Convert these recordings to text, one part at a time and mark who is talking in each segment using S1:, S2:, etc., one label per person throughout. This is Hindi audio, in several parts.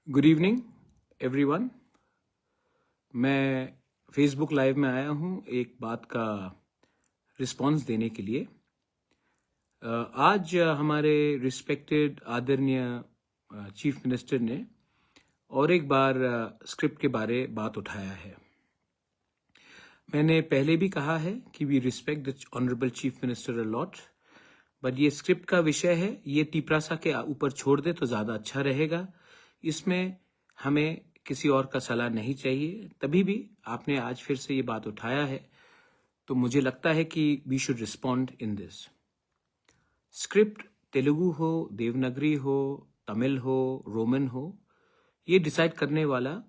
S1: Good evening everyone. मैं फेसबुक लाइव में आया हूँ एक बात का रिस्पॉन्स देने के लिए। आज हमारे रिस्पेक्टेड आदरणीय चीफ मिनिस्टर ने और एक बार स्क्रिप्ट के बारे बात उठाया है। मैंने पहले भी कहा है कि we respect the honourable chief minister a lot, but ये स्क्रिप्ट का विषय है, ये तिपरासा के ऊपर छोड़ दे तो ज़्यादा अच्छा रहेगा। इसमें हमें किसी और का सलाह नहीं चाहिए। तभी भी आपने आज फिर से ये बात उठाया है तो मुझे लगता है कि we should respond in this. Script Telugu हो, देवनागरी हो, तमिल हो, रोमन हो, ये डिसाइड करने वाला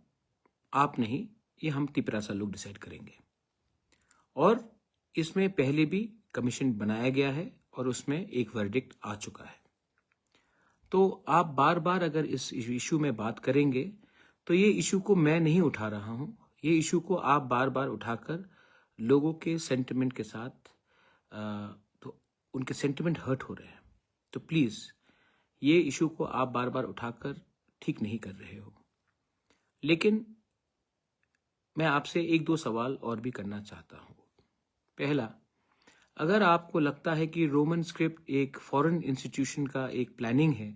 S1: आप नहीं, ये हम तिपरासा लोग डिसाइड करेंगे। और इसमें पहले भी कमीशन बनाया गया है और उसमें एक वर्डिक्ट आ चुका है। तो आप बार बार अगर इस इशू में बात करेंगे तो ये इशू को मैं नहीं उठा रहा हूं, ये इशू को आप बार बार उठाकर लोगों के सेंटिमेंट के साथ तो उनके सेंटिमेंट हर्ट हो रहे हैं। तो प्लीज़ ये इशू को आप बार बार उठाकर ठीक नहीं कर रहे हो। लेकिन मैं आपसे एक दो सवाल और भी करना चाहता हूँ। पहला, अगर आपको लगता है कि रोमन स्क्रिप्ट एक फॉरेन इंस्टीट्यूशन का एक प्लानिंग है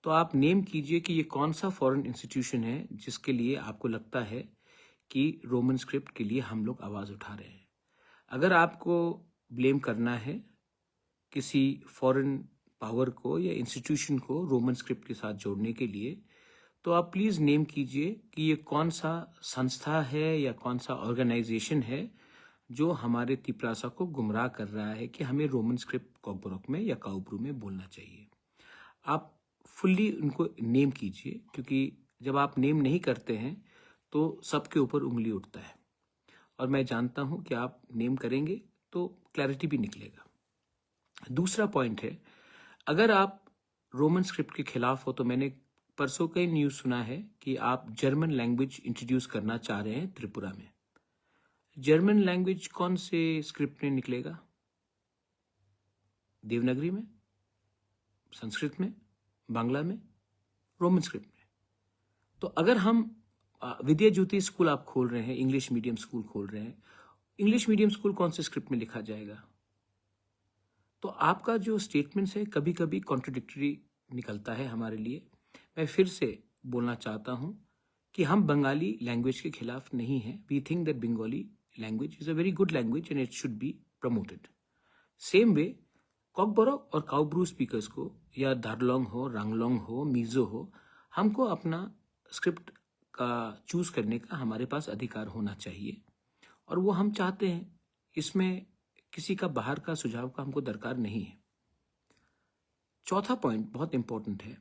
S1: तो आप नेम कीजिए कि ये कौन सा फॉरेन इंस्टीट्यूशन है जिसके लिए आपको लगता है कि रोमन स्क्रिप्ट के लिए हम लोग आवाज़ उठा रहे हैं। अगर आपको ब्लेम करना है किसी फॉरेन पावर को या इंस्टीट्यूशन को रोमन स्क्रिप्ट के साथ जोड़ने के लिए, तो आप प्लीज़ नेम कीजिए कि ये कौन सा संस्था है या कौन सा ऑर्गेनाइजेशन है जो हमारे तिपरासा को गुमराह कर रहा है कि हमें रोमन स्क्रिप्ट कॉकबोरोक में या काउब्रू में बोलना चाहिए। आप फुल्ली उनको नेम कीजिए, क्योंकि जब आप नेम नहीं करते हैं तो सबके ऊपर उंगली उठता है। और मैं जानता हूं कि आप नेम करेंगे तो क्लैरिटी भी निकलेगा। दूसरा पॉइंट है, अगर आप रोमन स्क्रिप्ट के खिलाफ हो तो मैंने परसों कई न्यूज़ सुना है कि आप जर्मन लैंग्वेज इंट्रोड्यूस करना चाह रहे हैं त्रिपुरा में। जर्मन लैंग्वेज कौन से स्क्रिप्ट में निकलेगा? देवनागरी में, संस्कृत में, बांग्ला में, रोमन स्क्रिप्ट में। तो अगर हम विद्या ज्योति स्कूल आप खोल रहे हैं, इंग्लिश मीडियम स्कूल खोल रहे हैं, इंग्लिश मीडियम स्कूल कौन से स्क्रिप्ट में लिखा जाएगा? तो आपका जो स्टेटमेंट्स है कभी कभी कॉन्ट्रडिक्टरी निकलता है हमारे लिए। मैं फिर से बोलना चाहता हूं कि हम बंगाली लैंग्वेज के खिलाफ नहीं हैं। We think that Bengali language is a very good language and it should be promoted. Same way Kokborok और काउब्रू स्पीकर्स को, या धारलोंग हो, रांगलोंग हो, मीजो हो, हमको अपना स्क्रिप्ट का चूज करने का हमारे पास अधिकार होना चाहिए और वो हम चाहते हैं। इसमें किसी का बाहर का सुझाव का हमको दरकार नहीं है। चौथा पॉइंट बहुत इंपॉर्टेंट है।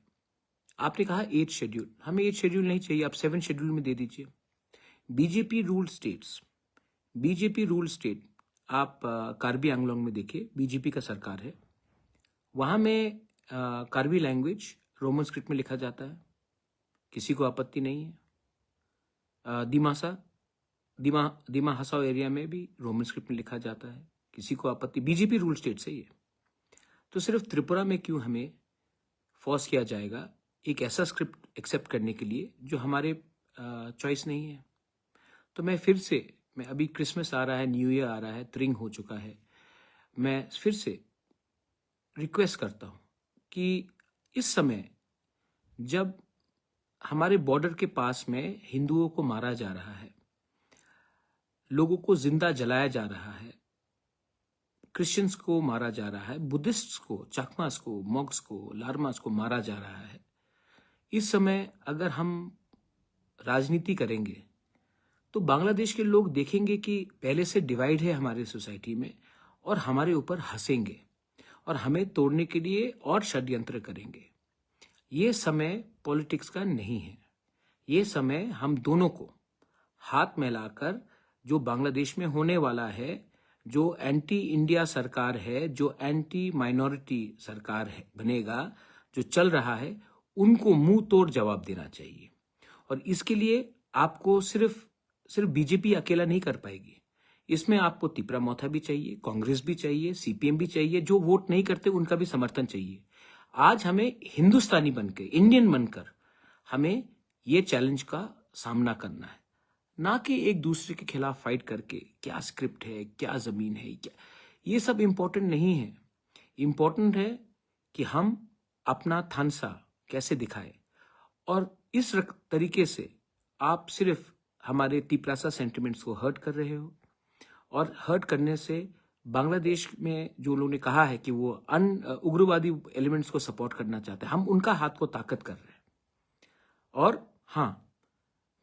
S1: आपने कहा 8 शेड्यूल, हमें 8 शेड्यूल नहीं चाहिए, आप 7 शेड्यूल में दे दीजिए। BJP rule states, BJP rule state, आप कार्बी आंगलोंग में देखिए, बीजेपी का सरकार है, वहां में कार्बी लैंग्वेज रोमन स्क्रिप्ट में लिखा जाता है, किसी को आपत्ति नहीं है। दिमा हसाओ एरिया में भी रोमन स्क्रिप्ट में लिखा जाता है, किसी को आपत्ति, बीजेपी रूल स्टेट से ही है। तो सिर्फ त्रिपुरा में क्यों हमें फोर्स किया जाएगा एक ऐसा स्क्रिप्ट एक्सेप्ट करने के लिए जो हमारे चॉइस नहीं है? तो मैं फिर से, मैं अभी क्रिसमस आ रहा है, न्यू ईयर आ रहा है, त्रिंग हो चुका है, मैं फिर से रिक्वेस्ट करता हूं कि इस समय जब हमारे बॉर्डर के पास में हिंदुओं को मारा जा रहा है, लोगों को जिंदा जलाया जा रहा है, क्रिश्चियंस को मारा जा रहा है, बुद्धिस्ट्स को, चाकमास को, मॉक्स को, लारमास को मारा जा रहा है, इस समय अगर हम राजनीति करेंगे तो बांग्लादेश के लोग देखेंगे कि पहले से डिवाइड है हमारे सोसाइटी में और हमारे ऊपर हंसेंगे और हमें तोड़ने के लिए और षड्यंत्र करेंगे। ये समय पॉलिटिक्स का नहीं है, ये समय हम दोनों को हाथ मिलाकर, जो बांग्लादेश में होने वाला है, जो एंटी इंडिया सरकार है, जो एंटी माइनॉरिटी सरकार है बनेगा, जो चल रहा है, उनको मुंह तोड़ जवाब देना चाहिए। और इसके लिए आपको सिर्फ बीजेपी अकेला नहीं कर पाएगी, इसमें आपको तिपरा मोथा भी चाहिए, कांग्रेस भी चाहिए, सीपीएम भी चाहिए, जो वोट नहीं करते उनका भी समर्थन चाहिए। आज हमें हिंदुस्तानी बनकर, इंडियन बनकर हमें ये चैलेंज का सामना करना है, ना कि एक दूसरे के खिलाफ फाइट करके क्या स्क्रिप्ट है, क्या जमीन है, क्या, ये सब इम्पोर्टेंट नहीं है। इम्पोर्टेंट है कि हम अपना थानसा कैसे दिखाए। और इस तरीके से आप सिर्फ हमारे तिपरासा सेंटिमेंट्स को हर्ट कर रहे हो, और हर्ट करने से बांग्लादेश में जो लोगों ने कहा है कि वो उग्रवादी एलिमेंट्स को सपोर्ट करना चाहते हैं, हम उनका हाथ को ताकत कर रहे हैं। और हाँ,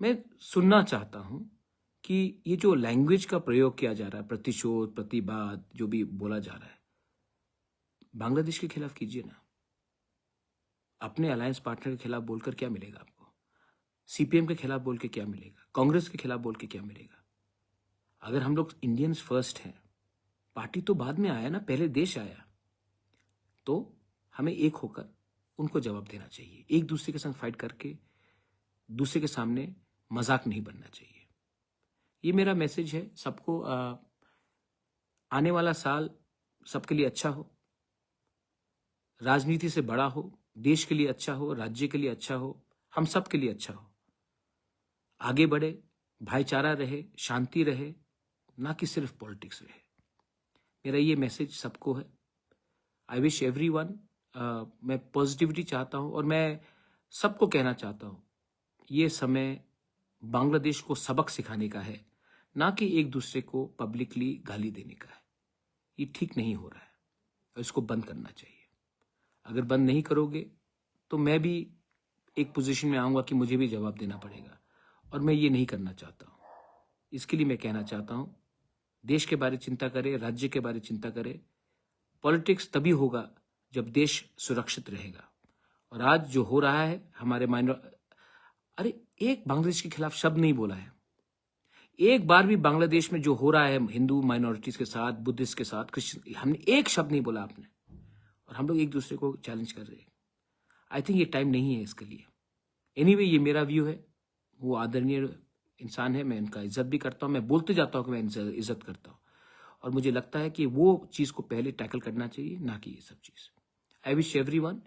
S1: मैं सुनना चाहता हूं कि ये जो लैंग्वेज का प्रयोग किया जा रहा है, प्रतिशोध, प्रतिवाद, जो भी बोला जा रहा है, बांग्लादेश के खिलाफ कीजिए ना। अपने अलायंस पार्टनर के खिलाफ बोलकर क्या मिलेगा आपको? सीपीएम के खिलाफ बोल के क्या मिलेगा? कांग्रेस के खिलाफ बोल के क्या मिलेगा? अगर हम लोग इंडियंस फर्स्ट हैं, पार्टी तो बाद में आया ना, पहले देश आया, तो हमें एक होकर उनको जवाब देना चाहिए। एक दूसरे के संग फाइट करके दूसरे के सामने मजाक नहीं बनना चाहिए। ये मेरा मैसेज है सबको। आने वाला साल सबके लिए अच्छा हो, राजनीति से बड़ा हो, देश के लिए अच्छा हो, राज्य के लिए अच्छा हो, हम सब के लिए अच्छा हो। आगे बढ़े, भाईचारा रहे, शांति रहे, ना कि सिर्फ पॉलिटिक्स रहे। मेरा ये मैसेज सबको है। आई विश एवरीवन, मैं पॉजिटिविटी चाहता हूं, और मैं सबको कहना चाहता हूं, ये समय बांग्लादेश को सबक सिखाने का है, ना कि एक दूसरे को पब्लिकली गाली देने का है। ये ठीक नहीं हो रहा है और इसको बंद करना चाहिए। अगर बंद नहीं करोगे तो मैं भी एक पोजीशन में आऊंगा कि मुझे भी जवाब देना पड़ेगा, और मैं ये नहीं करना चाहता हूं। इसके लिए मैं कहना चाहता हूं, देश के बारे में चिंता करें, राज्य के बारे में चिंता करें। पॉलिटिक्स तभी होगा जब देश सुरक्षित रहेगा। और आज जो हो रहा है, हमारे अरे एक बांग्लादेश के खिलाफ शब्द नहीं बोला है। एक बार भी बांग्लादेश में जो हो रहा है हिंदू माइनॉरिटीज के साथ, बुद्धिस्ट के साथ, क्रिश्चियन, हमने एक शब्द नहीं बोला आपने, और हम लोग एक दूसरे को चैलेंज कर रहे हैं। आई थिंक ये टाइम नहीं है इसके लिए। एनीवे, ये मेरा व्यू है। वो आदरणीय इंसान है, मैं इनका इज्जत भी करता हूँ, मैं बोलते जाता हूँ कि मैं इनसे इज्जत करता हूँ, और मुझे लगता है कि वो चीज़ को पहले टैकल करना चाहिए, ना कि ये सब चीज़। I wish everyone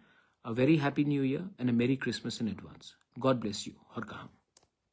S1: a very happy new year and a merry Christmas in advance. God bless you. हर कहा।